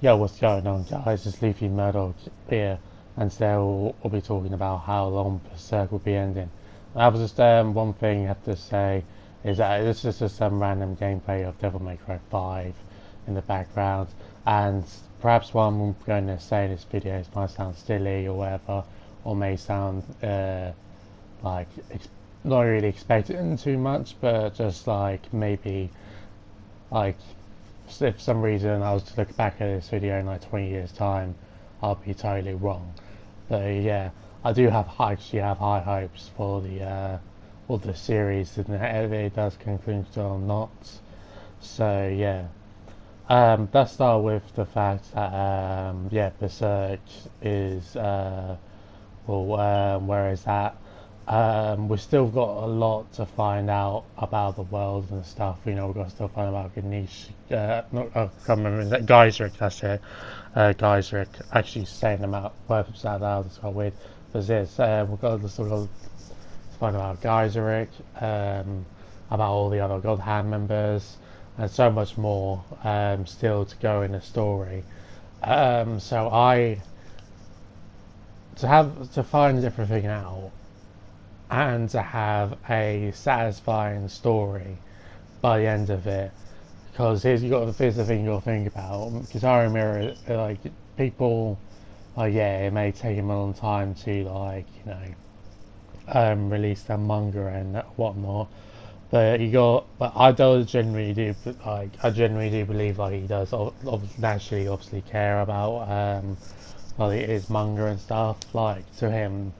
Yo, what's going on, guys? It's Leafy Murdoch here, and today we'll be talking about how long Berserk will be ending. I was just one thing I have to say is that this is just some random gameplay of Devil May Cry 5 in the background, and perhaps what I'm going to say in this video might sound silly or whatever, or may sound like not really expecting too much, but just like maybe like if for some reason I was to look back at this video in like 20 years time, I'll be totally wrong. But yeah, I do have actually have high hopes for the series, and if it does conclude or not. So yeah, let's start with the fact that yeah, Berserk is where is that? We've still got a lot to find out about the world and stuff. You know, we've got to still find out about Ganesh. Not, I can't remember that Geiseric. That's it. Geiseric. Actually, saying them out words out loud is quite weird. But this, we've got to still got to find out about Geiseric, about all the other God Hand members, and so much more still to go in the story. So I to find everything out and to have a satisfying story by the end of it. Because here's the thing you got to think about. Guitar Mirror, like people, yeah, it may take him a long time to release their manga and whatnot. But I do genuinely do I genuinely do believe like he does naturally obviously care about his manga and stuff. Like to him,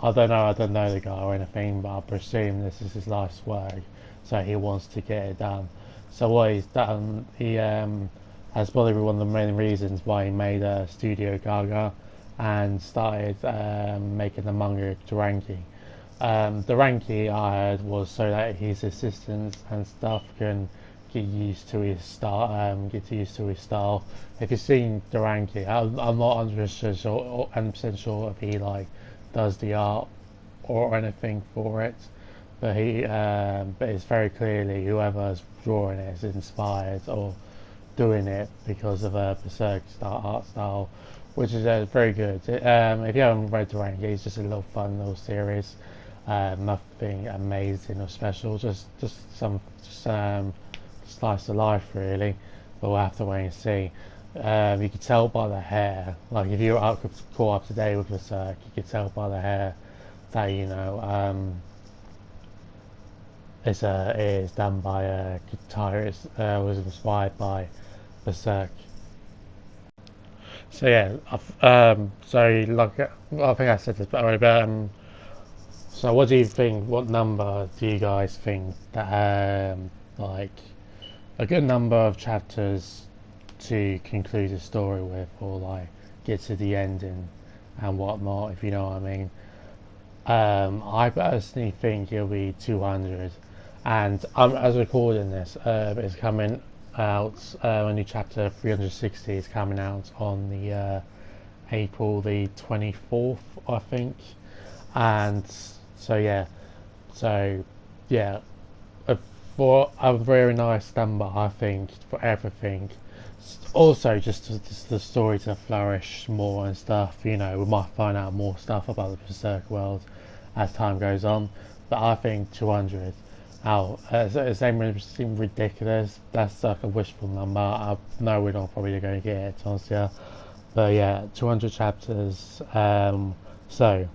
I don't know the guy or anything, but I presume this is his life's work, so he wants to get it done. So what he's done, he has probably one of the main reasons why he made Studio Gaga and started making the manga Durangi. The Ranky I heard was so that his assistants and stuff can get used to his style. If you've seen Durangi, I'm not 100% sure if he like does the art or anything for it, but but it's very clearly whoever's drawing it is inspired or doing it because of a Berserk art style, which is very good. If you haven't read Durangi, it's just a little fun little series. Nothing amazing or special, just slice of life really, but we'll have to wait and see. You can tell by the hair, like if you're caught up to date with Berserk, you can tell by the hair that it is done by a guitarist, was inspired by Berserk. So yeah, so like I think I said this, but so what do you think? What number do you guys think that like a good number of chapters to conclude a story with, or like get to the ending and whatnot, if you know what I mean? I personally think it'll be 200, and as recording this, it's coming out. Only chapter 360 is coming out on the April the 24th, I think, and so yeah, for a very nice number, I think, for everything. Also, just the story to flourish more and stuff. You know, we might find out more stuff about the Berserk world as time goes on. But I think 200 out. It may seem ridiculous. That's like a wishful number. I know we're not probably going to get it, honestly. But yeah, 200 chapters. So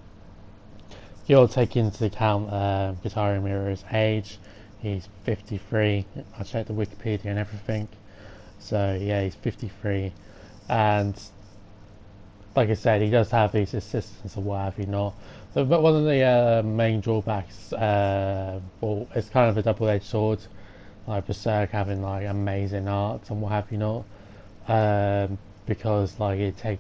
you'll take into account Guitar Mirror's age. He's 53. I checked the Wikipedia and everything. So yeah, he's 53, and like I said, he does have these assistants or what have you not. But one of the main drawbacks, well, it's kind of a double-edged sword, like Berserk having like amazing art and what have you not. Because like I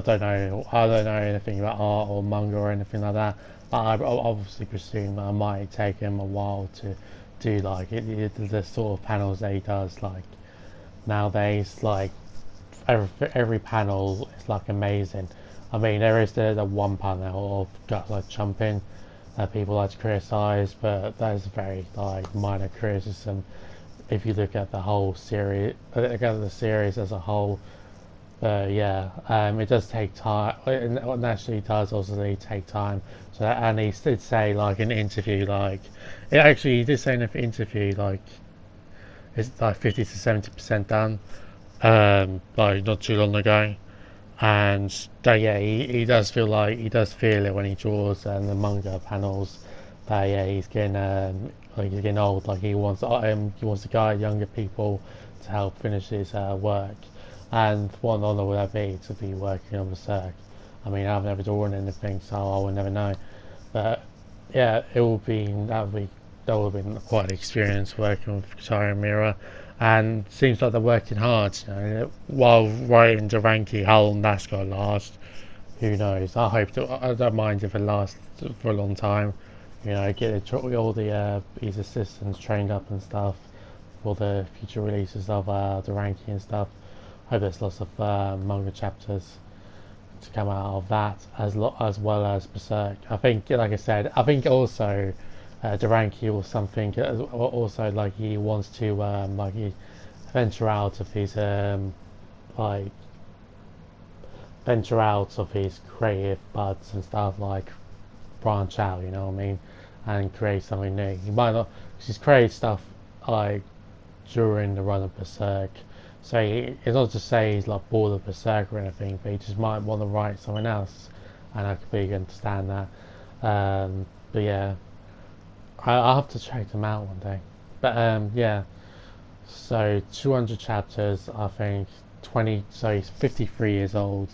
don't know anything about art or manga or anything like that. But I obviously presume that it might take him a while to do like the sort of panels that he does like nowadays. Like every panel is like amazing. I mean, there is the one panel of guys like jumping that people like to criticise, but that is a very like minor criticism. if you look at the whole series, look at the series as a whole. Yeah, it does take time. It naturally does also take time. So, and he did say like in an interview, like it actually he did say in an interview like it's like 50 to 70% done. Like not too long ago, and yeah, he does feel like he does feel it when he draws and the manga panels. That yeah, he's getting like he's getting old. Like he wants to guide younger people to help finish his work. And what honor would that be to be working on Berserk? I mean, I've never drawn anything, so I will never know. But yeah, that would have been quite an experience working with Guitar and Mira. And seems like they're working hard. You know, while writing Duranki, how long that's gonna last, who knows? I don't mind if it lasts for a long time. You know, get all the his assistants trained up and stuff for the future releases of Duranki and stuff. Hope there's lots of manga chapters to come out of that, as well as Berserk. I think, like I said, I think also Duranki or something. Also, like he wants to like he venture out of his like venture out of his creative buds and stuff, like branch out. You know what I mean? And create something new. He might not, cause he's created stuff like during the run of Berserk. So it's not to say he's like bored of Berserk or anything, but he just might want to write something else, and I completely understand that. But yeah, I'll have to check them out one day. But yeah, so 200 chapters, I think 20. So he's 53 years old,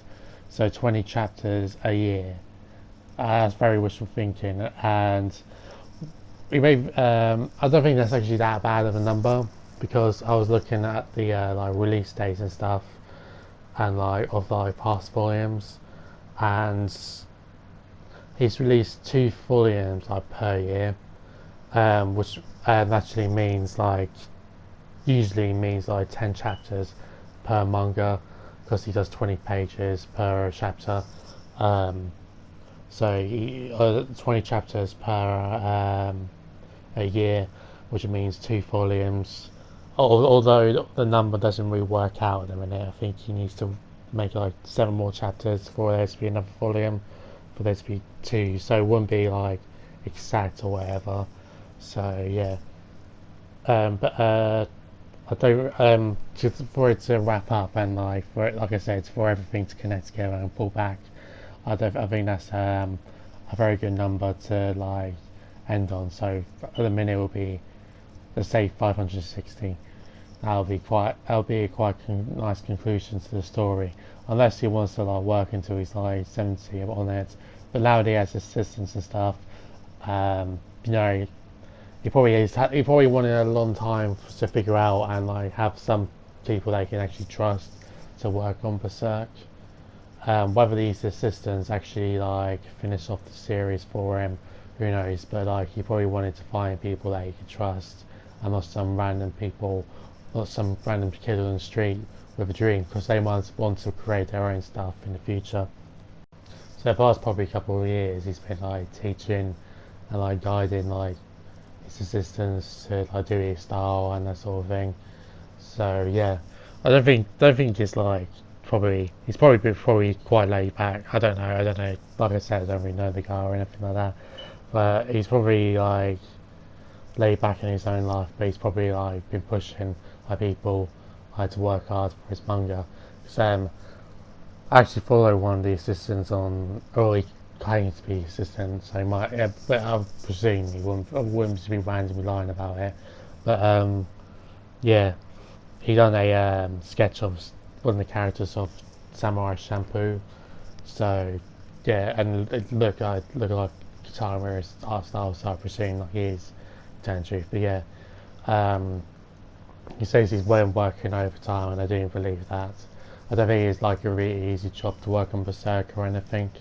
so 20 chapters a year. That's very wishful thinking, and we may. I don't think that's actually that bad of a number because I was looking at the like release dates and stuff, and like of like past volumes, and he's released 2 volumes like per year, which actually means like usually means like 10 chapters per manga because he does 20 pages per chapter. So 20 chapters per a year, which means 2 volumes. Although the number doesn't really work out at the minute, I think he needs to make like 7 more chapters for there to be another volume, for there to be 2. So it wouldn't be like exact or whatever. So yeah, but I don't for it to wrap up and like for it, like I said, for everything to connect together and pull back. I think that's a very good number to like end on. So at the minute it will be, let's say 560. That'll be a quite nice conclusion to the story, unless he wants to like work until he's like 70 on it. But now that he has assistants and stuff, you know, he probably wanted a long time to figure out and like have some people that he can actually trust to work on Berserk. Whether these assistants actually like finish off the series for him, who knows? But like he probably wanted to find people that he could trust, and not some random people, not some random kid on the street with a dream, because they might want to create their own stuff in the future. So the past probably couple of years, he's been like teaching and like guiding like his assistants to like do his style and that sort of thing. So yeah, I don't think it's like he's probably quite laid back. I don't know. Like I said, I don't really know the guy or anything like that. But he's probably like laid back in his own life. But he's probably like been pushing like people like to work hard for his manga. So I actually follow one of the assistants on, or he claims to be assistant. So he might, yeah, but I presume I wouldn't just be randomly lying about it. But yeah, he done a sketch of one of the characters of Samurai Shampoo. So yeah, and it look like Guitar Mirror's art style, so I presume like he is, telling the truth. But yeah, he says he's working overtime, and I do believe that. I don't think it's like a really easy job to work on Berserk or anything.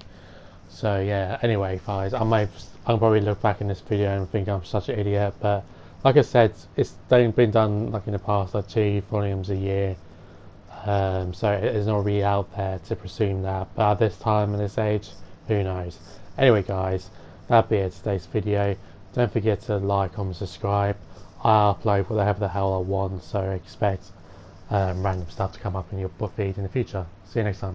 So yeah, anyway guys, I'll probably look back in this video and think I'm such an idiot, but like I said, it's been done like in the past, like 2 volumes a year. So it's not really out there to presume that, but at this time and this age, who knows. Anyway guys, that'll be it today's video. Don't forget to like, comment, subscribe. I upload whatever the hell I want, so expect random stuff to come up in your feed in the future. See you next time.